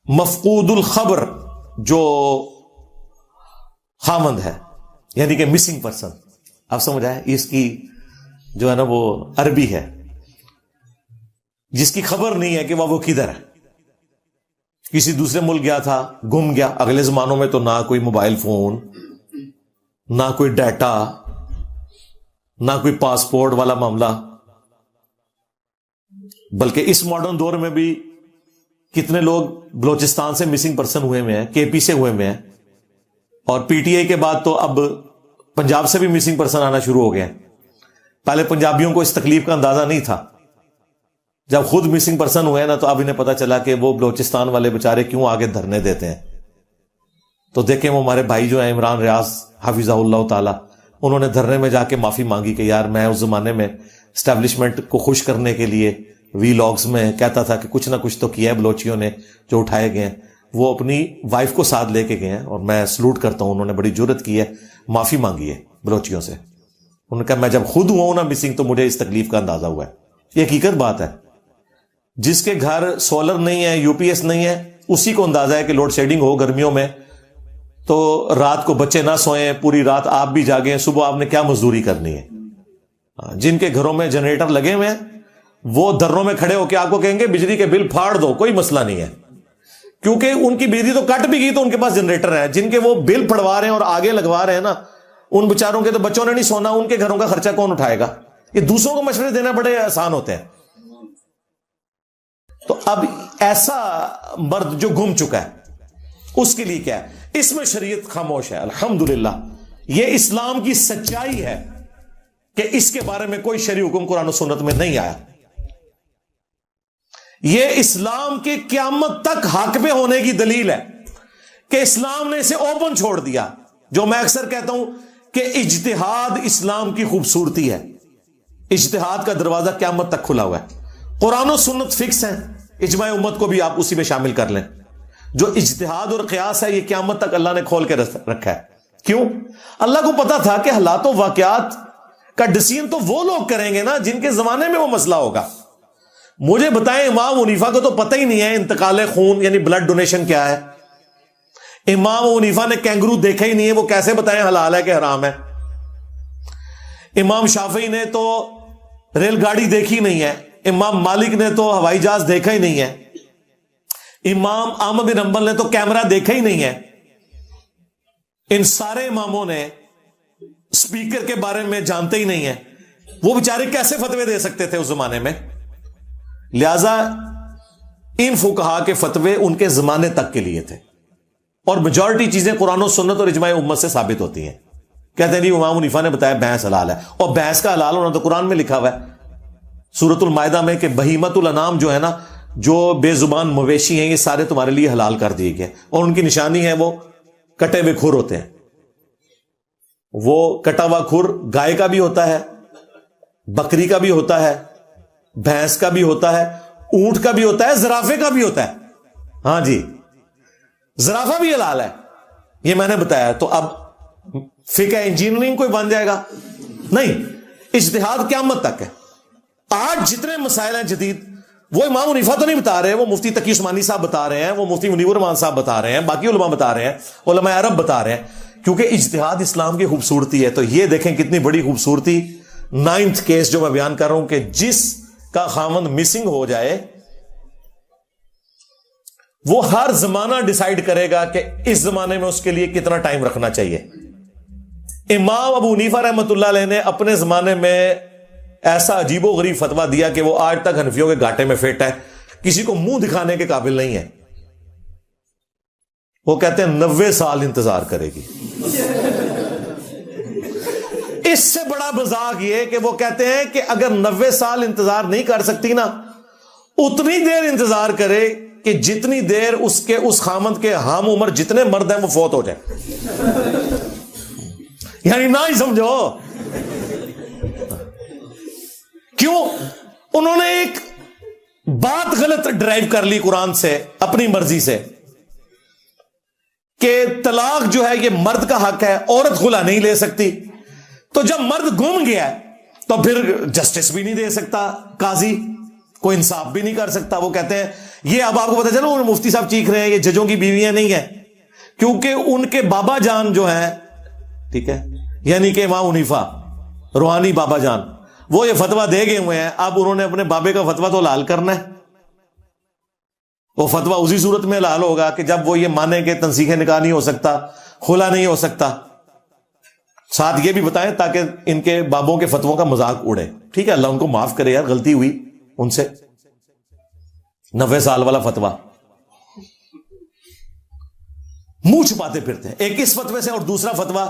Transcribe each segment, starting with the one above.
مفقود الخبر جو خامند ہے، یعنی کہ مسنگ پرسن، آپ سمجھ آئے، اس کی جو ہے نا وہ عربی ہے، جس کی خبر نہیں ہے کہ وہ کدھر ہے، کسی دوسرے ملک گیا تھا، گم گیا۔ اگلے زمانوں میں تو نہ کوئی موبائل فون، نہ کوئی ڈیٹا، نہ کوئی پاسپورٹ والا معاملہ، بلکہ اس ماڈرن دور میں بھی کتنے لوگ بلوچستان سے مسنگ پرسن ہوئے میں ہیں، کے پی سے ہوئے میں ہیں، اور پی ٹی آئی کے بعد تو اب پنجاب سے بھی مسنگ پرسن آنا شروع ہو گئے ہیں۔ پہلے پنجابیوں کو اس تکلیف کا اندازہ نہیں تھا، جب خود مسنگ پرسن ہوئے نا تو اب انہیں پتا چلا کہ وہ بلوچستان والے بےچارے کیوں آگے دھرنے دیتے ہیں۔ تو دیکھیں وہ ہمارے بھائی جو ہیں عمران ریاض حفظہ اللہ تعالی، انہوں نے دھرنے میں جا کے معافی مانگی کہ یار میں اس زمانے میں اسٹیبلشمنٹ کو خوش کرنے کے لیے وی لاگز میں کہتا تھا کہ کچھ نہ کچھ تو کیا ہے بلوچیوں نے جو اٹھائے گئے ہیں۔ وہ اپنی وائف کو ساتھ لے کے گئے ہیں، اور میں سلوٹ کرتا ہوں، انہوں نے بڑی جرت کی ہے، معافی مانگی ہے بلوچیوں سے۔ انہوں نے کہا میں جب خود ہوا ہوں نا مسنگ تو مجھے اس تکلیف کا اندازہ ہوا ہے۔ یہ حقیقت بات ہے، جس کے گھر سولر نہیں ہے، یو پی ایس نہیں ہے، اسی کو اندازہ ہے کہ لوڈ شیڈنگ ہو گرمیوں میں تو رات کو بچے نہ سوئیں، پوری رات آپ بھی جاگیں، صبح آپ نے کیا مزدوری کرنی ہے۔ جن کے گھروں میں جنریٹر لگے ہوئے ہیں وہ دروں میں کھڑے ہو کے آپ کو کہیں گے بجلی کے بل پھاڑ دو، کوئی مسئلہ نہیں ہے، کیونکہ ان کی بجلی تو کٹ بھی گئی تو ان کے پاس جنریٹر ہے۔ جن کے وہ بل پڑوا رہے ہیں اور آگے لگوا رہے ہیں نا، ان بچاروں کے تو بچوں نے نہیں سونا، ان کے گھروں کا خرچہ کون اٹھائے گا؟ یہ دوسروں کو مشورے دینا بڑے آسان ہوتے ہیں۔ تو اب ایسا مرد جو گم چکا ہے اس کے لیے کیا ہے؟ اس میں شریعت خاموش ہے۔ الحمدللہ یہ اسلام کی سچائی ہے کہ اس کے بارے میں کوئی شرعی حکم قرآن و سنت میں نہیں آیا۔ یہ اسلام کے قیامت تک حق پہ ہونے کی دلیل ہے کہ اسلام نے اسے اوپن چھوڑ دیا۔ جو میں اکثر کہتا ہوں کہ اجتہاد اسلام کی خوبصورتی ہے، اجتہاد کا دروازہ قیامت تک کھلا ہوا ہے۔ قرآن و سنت فکس ہیں، اجماع امت کو بھی آپ اسی میں شامل کر لیں۔ جو اجتہاد اور قیاس ہے یہ قیامت تک اللہ نے کھول کے رکھا ہے۔ کیوں؟ اللہ کو پتا تھا کہ حالات و واقعات کا ڈسیزن تو وہ لوگ کریں گے نا جن کے زمانے میں وہ مسئلہ ہوگا۔ مجھے بتائیں امام حنیفہ کو تو پتہ ہی نہیں ہے انتقال خون یعنی بلڈ ڈونیشن کیا ہے۔ امام حنیفہ نے کینگرو دیکھا ہی نہیں ہے، وہ کیسے بتائیں حلال ہے کہ حرام ہے۔ امام شافعی نے تو ریل گاڑی دیکھی نہیں ہے، امام مالک نے تو ہوائی جہاز دیکھا ہی نہیں ہے، امام احمد بن حنبل نے تو کیمرہ دیکھا ہی نہیں ہے۔ ان سارے اماموں نے اسپیکر کے بارے میں جانتے ہی نہیں ہیں، وہ بیچارے کیسے فتوے دے سکتے تھے اس زمانے میں؟ لہذا ان فقہا کے فتوے ان کے زمانے تک کے لیے تھے، اور میجورٹی چیزیں قرآن و سنت اور اجماع امت سے ثابت ہوتی ہیں۔ کہتے ہیں جی امام حنیفہ نے بتایا بھینس حلال ہے، اور بھینس کا حلال ہونا تو قرآن میں لکھا ہوا ہے سورۃ المائدہ میں کہ بہیمۃ الانعام جو ہے نا، جو بے زبان مویشی ہیں، یہ سارے تمہارے لیے حلال کر دیے گئے، اور ان کی نشانی ہے وہ کٹے ہوئے کھر ہوتے ہیں۔ وہ کٹا ہوا کھر گائے کا بھی ہوتا ہے، بکری کا بھی ہوتا ہے، بھینس کا بھی ہوتا ہے، اونٹ کا بھی ہوتا ہے، زرافے کا بھی ہوتا ہے۔ ہاں جی، زرافہ بھی حلال ہے، یہ میں نے بتایا۔ تو اب فقہ انجینئرنگ کوئی بن جائے گا؟ نہیں، اجتہاد قیامت تک ہے۔ آج جتنے مسائل ہیں جدید، وہ امام حنیفہ تو نہیں بتا رہے، وہ مفتی تقی عثمانی صاحب بتا رہے ہیں، وہ مفتی منیر الرحمان صاحب بتا رہے ہیں، باقی علماء بتا رہے ہیں، علماء عرب بتا رہے ہیں، کیونکہ اجتہاد اسلام کی خوبصورتی ہے۔ تو یہ دیکھیں کتنی بڑی خوبصورتی۔ 9th کیس جو میں بیان کر رہا ہوں کہ جس کا خاوند مسنگ ہو جائے، وہ ہر زمانہ ڈیسائیڈ کرے گا کہ اس زمانے میں اس کے لیے کتنا ٹائم رکھنا چاہیے۔ امام ابو حنیفہ رحمۃ اللہ علیہ نے اپنے زمانے میں ایسا عجیب و غریب فتویٰ دیا کہ وہ آج تک حنفیوں کے گھاٹے میں فٹ ہے، کسی کو منہ دکھانے کے قابل نہیں ہے۔ وہ کہتے ہیں 90 سال انتظار کرے گی۔ اس سے بڑا مذاق یہ کہ وہ کہتے ہیں کہ اگر 90 سال انتظار نہیں کر سکتی نا، اتنی دیر انتظار کرے کہ جتنی دیر اس خامند کے ہم عمر جتنے مرد ہیں وہ فوت ہو جائے۔ یعنی نہ ہی سمجھو کیوں؟ انہوں نے ایک بات غلط ڈرائیو کر لی قرآن سے اپنی مرضی سے کہ طلاق جو ہے یہ مرد کا حق ہے، عورت خلا نہیں لے سکتی۔ تو جب مرد گم گیا تو پھر جسٹس بھی نہیں دے سکتا، قاضی کوئی انصاف بھی نہیں کر سکتا۔ وہ کہتے ہیں یہ اب آپ کو پتا چلا مفتی صاحب چیخ رہے ہیں یہ ججوں کی بیویاں نہیں ہیں، کیونکہ ان کے بابا جان جو ہیں، ٹھیک ہے، یعنی کہ امام حنیفہ روحانی بابا جان، وہ یہ فتویٰ دے گئے ہوئے ہیں، اب انہوں نے اپنے بابے کا فتویٰ تو لال کرنا ہے۔ وہ فتویٰ اسی صورت میں لال ہوگا کہ جب وہ یہ مانے کہ تنسیخ نکاح نہیں ہو سکتا، خلا نہیں ہو سکتا، ساتھ یہ بھی بتائیں تاکہ ان کے بابوں کے فتووں کا مذاق اڑے۔ ٹھیک ہے، اللہ ان کو معاف کرے یار، غلطی ہوئی ان سے، 90 سال والا فتویٰ منہ چھپاتے پھرتے ہیں ایک اس فتوے سے، اور دوسرا فتویٰ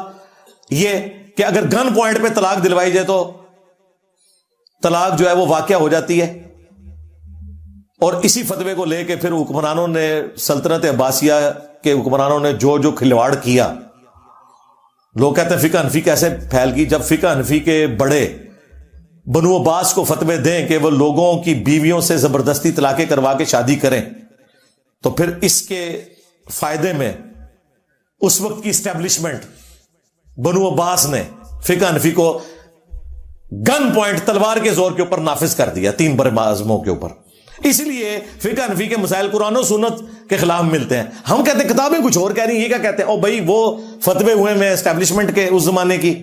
یہ کہ اگر گن پوائنٹ پہ طلاق دلوائی جائے تو طلاق جو ہے وہ واقع ہو جاتی ہے، اور اسی فتوے کو لے کے پھر حکمرانوں نے، سلطنت عباسیہ کے حکمرانوں نے جو جو کھلواڑ کیا، لوگ کہتے ہیں فقہ حنفی کیسے پھیل گئی، جب فقہ حنفی کے بڑے بنو عباس کو فتوے دیں کہ وہ لوگوں کی بیویوں سے زبردستی طلاقیں کروا کے شادی کریں، تو پھر اس کے فائدے میں اس وقت کی اسٹیبلشمنٹ بنو عباس نے فقہ حنفی کو گن پوائنٹ تلوار کے زور کے اوپر نافذ کر دیا 3 بر اعظموں کے اوپر۔ اس لیے فقہ حنفی کے مسائل قرآن و سنت کے خلاف ملتے ہیں، ہم کہتے ہیں کتابیں کچھ اور کہہ رہی ہیں، یہ کیا کہتے ہیں؟ او بھائی وہ فتوے ہوئے میں اسٹیبلشمنٹ کے اس زمانے کی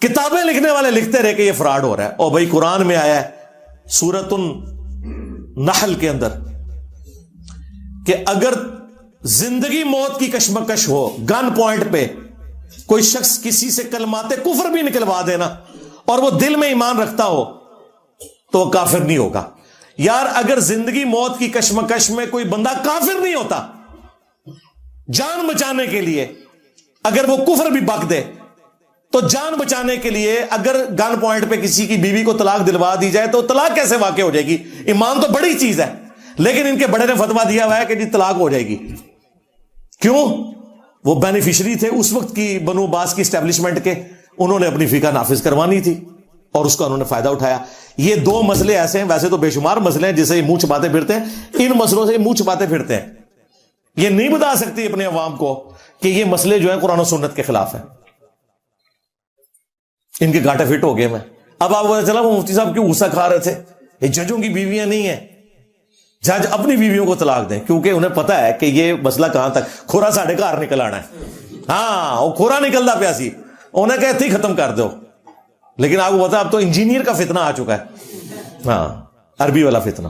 کتابیں لکھنے والے لکھتے رہے کہ یہ فراڈ ہو رہا ہے، او بھائی قرآن میں آیا ہے سورۃ النحل کے اندر کہ اگر زندگی موت کی کشمکش ہو، گن پوائنٹ پہ کوئی شخص کسی سے کلمات کفر بھی نکلوا دینا اور وہ دل میں ایمان رکھتا ہو تو وہ کافر نہیں ہوگا۔ یار اگر زندگی موت کی کشمکش میں کوئی بندہ کافر نہیں ہوتا، جان بچانے کے لیے اگر وہ کفر بھی بک دے تو جان بچانے کے لیے اگر گن پوائنٹ پہ کسی کی بیوی کو طلاق دلوا دی جائے تو طلاق کیسے واقع ہو جائے گی؟ ایمان تو بڑی چیز ہے، لیکن ان کے بڑے نے فتویٰ دیا ہوا ہے کہ جی طلاق ہو جائے گی۔ کیوں؟ وہ بینیفیشری تھے اس وقت کی بنو عباس کی اسٹیبلشمنٹ کے، انہوں نے اپنی فقہ نافذ کروانی تھی اور اس کا انہوں نے فائدہ اٹھایا۔ یہ 2 مسئلے ایسے ہیں، ویسے تو بے شمار مسئلے ہیں جسے یہ منہ چھپاتے پھرتے ہیں، ان مسئلوں سے یہ منہ چھپاتے پھرتے ہیں، یہ نہیں بتا سکتی اپنے عوام کو کہ یہ مسئلے جو ہیں قرآن و سنت کے خلاف ہیں، ان کے گاٹے فٹ ہو گئے میں۔ اب آپ کو پتا چلا وہ مفتی صاحب کیوں غصہ کھا رہے تھے، یہ ججوں کی بیویاں نہیں ہیں، جج اپنی بیویوں کو طلاق دیں، کیونکہ انہیں پتا ہے کہ یہ مسئلہ کہاں تک کھورا ساڑھے گھر نکل آنا ہے۔ ہاں وہ کھورا نکلتا پیا سی، انہیں کہتے ہی ختم کر دو، لیکن آپ کو پتا اب تو انجینئر کا فتنہ آ چکا ہے، ہاں عربی والا فتنہ،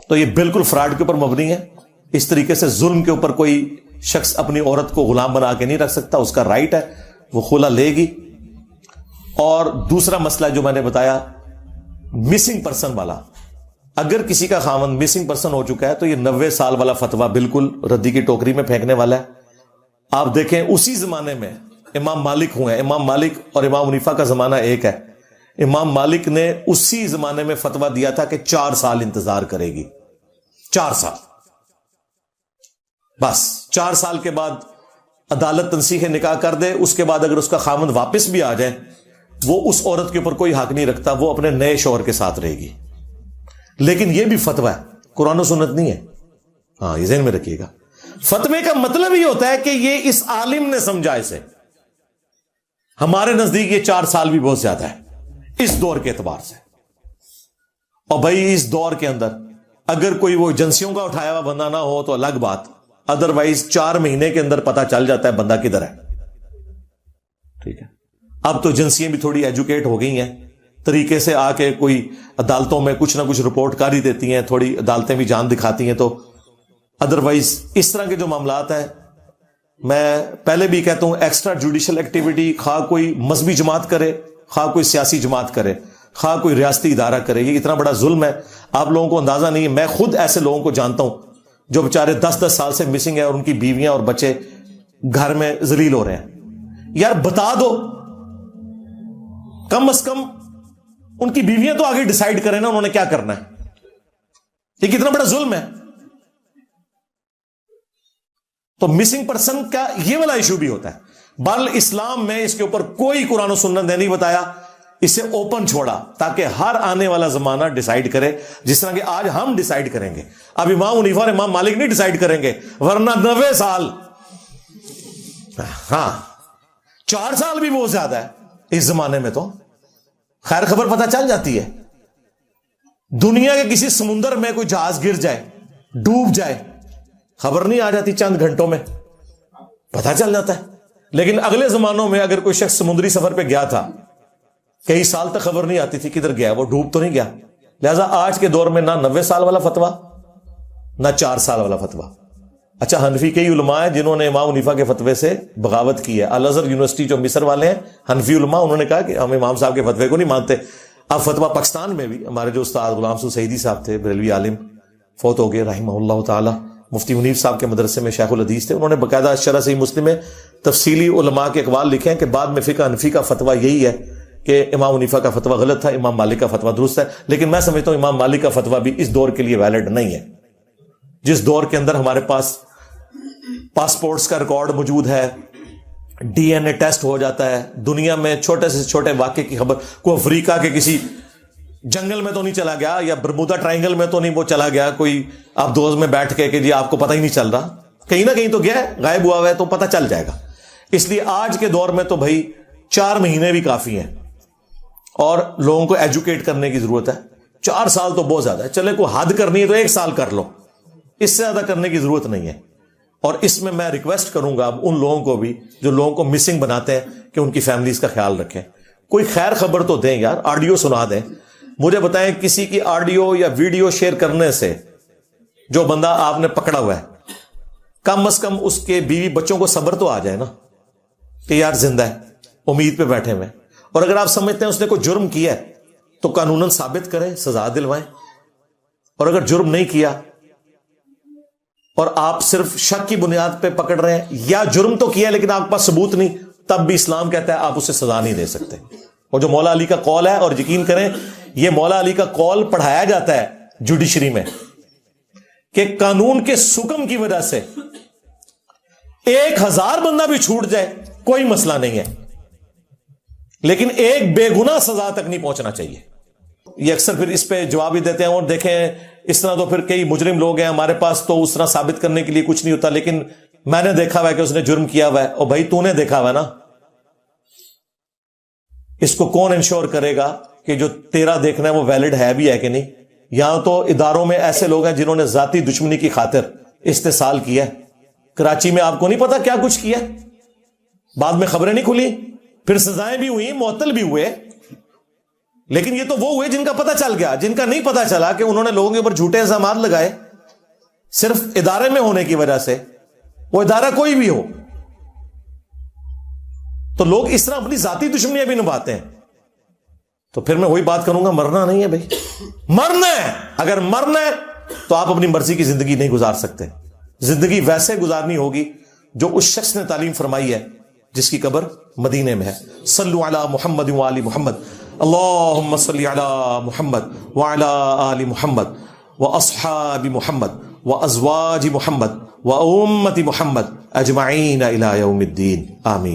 تو یہ بالکل فراڈ کے اوپر مبنی ہے۔ اس طریقے سے ظلم کے اوپر کوئی شخص اپنی عورت کو غلام بنا کے نہیں رکھ سکتا، اس کا رائٹ ہے، وہ خلا لے گی۔ اور دوسرا مسئلہ جو میں نے بتایا مسنگ پرسن والا، اگر کسی کا خاوند مسنگ پرسن ہو چکا ہے تو یہ 90 سال والا فتویٰ بالکل ردی کی ٹوکری میں پھینکنے والا ہے۔ آپ دیکھیں اسی زمانے میں امام مالک ہوئے ہیں، امام مالک اور امام حنیفہ کا زمانہ ایک ہے، امام مالک نے اسی زمانے میں فتویٰ دیا تھا کہ 4 سال انتظار کرے گی، 4 سال بس، 4 سال کے بعد عدالت تنسیخ نکاح کر دے، اس کے بعد اگر اس کا خاوند واپس بھی آ جائے وہ اس عورت کے اوپر کوئی حق نہیں رکھتا، وہ اپنے نئے شوہر کے ساتھ رہے گی۔ لیکن یہ بھی فتویٰ ہے، قرآن و سنت نہیں ہے، ہاں یہ ذہن میں رکھیے گا۔ فتوے کا مطلب یہ ہوتا ہے کہ یہ اس عالم نے سمجھا اسے، ہمارے نزدیک یہ 4 سال بھی بہت زیادہ ہے اس دور کے اعتبار سے۔ اور بھائی اس دور کے اندر اگر کوئی وہ ایجنسیوں کا اٹھایا ہوا بندہ نہ ہو تو الگ بات، ادروائز 4 مہینے کے اندر پتا چل جاتا ہے بندہ کدھر ہے، ٹھیک ہے۔ اب تو ایجنسیاں بھی تھوڑی ایجوکیٹ ہو گئی ہیں، طریقے سے آ کے کوئی عدالتوں میں کچھ نہ کچھ رپورٹ کاری دیتی ہیں، تھوڑی عدالتیں بھی جان دکھاتی ہیں، تو ادروائز اس طرح کے جو معاملات ہیں، میں پہلے بھی کہتا ہوں ایکسٹرا جوڈیشل ایکٹیویٹی، خواہ کوئی مذہبی جماعت کرے، خواہ کوئی سیاسی جماعت کرے، خواہ کوئی ریاستی ادارہ کرے، یہ اتنا بڑا ظلم ہے، آپ لوگوں کو اندازہ نہیں ہے۔ میں خود ایسے لوگوں کو جانتا ہوں جو بیچارے 10 سال سے مسنگ ہے اور ان کی بیویاں اور بچے گھر میں ذلیل ہو رہے ہیں۔ یار بتا دو، کم از کم ان کی بیویاں تو آگے ڈیسائیڈ کریں نا انہوں نے کیا کرنا ہے، یہ کتنا بڑا ظلم ہے۔ تو مسنگ پرسن کا یہ والا ایشو بھی ہوتا ہے، بل اسلام میں اس کے اوپر کوئی قرآن و سنت نے نہیں بتایا، اسے اوپن چھوڑا تاکہ ہر آنے والا زمانہ ڈیسائیڈ کرے، جس طرح کہ آج ہم ڈیسائیڈ کریں گے۔ اب امام حنیفہ اور امام مالک نہیں ڈیسائیڈ کریں گے، ورنہ 90 سال، ہاں 4 سال بھی بہت زیادہ ہے اس زمانے میں، تو خیر خبر پتہ چل جاتی ہے۔ دنیا کے کسی سمندر میں کوئی جہاز گر جائے, ڈوب جائے, خبر نہیں آ جاتی, چند گھنٹوں میں پتہ چل جاتا ہے. لیکن اگلے زمانوں میں اگر کوئی شخص سمندری سفر پہ گیا تھا, کئی سال تک خبر نہیں آتی تھی کدھر گیا, وہ ڈوب تو نہیں گیا. لہذا آج کے دور میں نہ 90 سال والا فتویٰ نہ 4 سال والا فتویٰ. اچھا, حنفی کئی علماء ہیں جنہوں نے امام حنیفہ کے فتوے سے بغاوت کی ہے. الازہر یونیورسٹی جو مصر والے ہیں, حنفی علماء, انہوں نے کہا کہ ہم امام صاحب کے فتوے کو نہیں مانتے. اب فتویٰ پاکستان میں بھی ہمارے جو استاد غلام سو سعیدی صاحب تھے, بریلوی عالم, فوت ہو گئے رحمہ اللہ تعالی, مفتی منیف صاحب کے مدرسے میں شیخ الحدیث تھے. انہوں نے باقاعدہ شرح صحیح مسلم میں تفصیلی علماء کے اقوال لکھے ہیں کہ بعد میں فقہ حنفی کا فتویٰ یہی ہے کہ امام حنیفہ کا فتویٰ غلط تھا, امام مالک کا فتویٰ درست ہے. لیکن میں سمجھتا ہوں امام مالک کا فتویٰ بھی اس دور کے لیے ویلڈ نہیں ہے, جس دور کے اندر ہمارے پاس پاسپورٹس کا ریکارڈ موجود ہے, ڈی این اے ٹیسٹ ہو جاتا ہے, دنیا میں چھوٹے سے چھوٹے واقعے کی خبر, کوئی افریقہ کے کسی جنگل میں تو نہیں چلا گیا, یا برمودا ٹرائنگل میں تو نہیں وہ چلا گیا کوئی آپ دوست میں بیٹھ کے کہ جی آپ کو پتہ ہی نہیں چل رہا, کہیں نہ کہیں تو گیا ہے, غائب ہوا ہے, تو پتہ چل جائے گا. اس لیے آج کے دور میں تو بھائی 4 مہینے بھی کافی ہیں, اور لوگوں کو ایجوکیٹ کرنے کی ضرورت ہے. 4 سال تو بہت زیادہ ہے, چلے کوئی حد کرنی ہے تو 1 سال کر لو, اس سے زیادہ کرنے کی ضرورت نہیں ہے. اور اس میں میں ریکویسٹ کروں گا اب ان لوگوں کو بھی جو لوگوں کو مسنگ بناتے ہیں کہ ان کی فیملیز کا خیال رکھیں. کوئی خیر خبر تو دیں یار, آڈیو سنا دیں. مجھے بتائیں کسی کی آڈیو یا ویڈیو شیئر کرنے سے جو بندہ آپ نے پکڑا ہوا ہے, کم از کم اس کے بیوی بچوں کو صبر تو آ جائے نا کہ یار زندہ ہے, امید پہ بیٹھے ہوئے. اور اگر آپ سمجھتے ہیں اس نے کوئی جرم کیا ہے تو قانوناً ثابت کریں, سزا دلوائیں. اور اگر جرم نہیں کیا اور آپ صرف شک کی بنیاد پہ پکڑ رہے ہیں, یا جرم تو کیا لیکن آپ کے پاس ثبوت نہیں, تب بھی اسلام کہتا ہے آپ اسے سزا نہیں دے سکتے. اور جو مولا علی کا قول ہے, اور یقین کریں یہ مولا علی کا قول پڑھایا جاتا ہے جوڈیشری میں, کہ قانون کے حکم کی وجہ سے 1000 بندہ بھی چھوٹ جائے کوئی مسئلہ نہیں ہے, لیکن ایک بے گناہ سزا تک نہیں پہنچنا چاہیے. یہ اکثر پھر اس پہ جواب ہی دیتے ہیں, اور دیکھیں اس طرح تو پھر کئی مجرم لوگ ہیں ہمارے پاس, تو اس طرح ثابت کرنے کے لیے کچھ نہیں ہوتا, لیکن میں نے دیکھا ہوا ہے کہ اس نے جرم کیا ہوا ہے. اور بھائی تو نے دیکھا ہوا ہے نا, اس کو کون انشور کرے گا کہ جو تیرا دیکھنا ہے وہ ویلڈ ہے بھی ہے کہ نہیں. یہاں تو اداروں میں ایسے لوگ ہیں جنہوں نے ذاتی دشمنی کی خاطر استحصال کیا ہے. کراچی میں آپ کو نہیں پتا کیا کچھ کیا, بعد میں خبریں نہیں کھلی, پھر سزائیں بھی ہوئی, معطل بھی ہوئے. لیکن یہ تو وہ ہوئے جن کا پتہ چل گیا, جن کا نہیں پتہ چلا کہ انہوں نے لوگوں کے اوپر جھوٹے الزامات لگائے صرف ادارے میں ہونے کی وجہ سے, وہ ادارہ کوئی بھی ہو. تو لوگ اس طرح اپنی ذاتی دشمنیاں بھی نبھاتے ہیں. تو پھر میں وہی بات کروں گا, مرنا نہیں ہے بھائی, مرنا ہے. اگر مرنا ہے تو آپ اپنی مرضی کی زندگی نہیں گزار سکتے. زندگی ویسے گزارنی ہوگی جو اس شخص نے تعلیم فرمائی ہے جس کی قبر مدینے میں ہے. صلو علی محمد وآل محمد, اللہم صلی علی محمد وعلی آل محمد واصحاب محمد وازواج محمد وامت محمد اجمعین الی یوم الدین, آمین.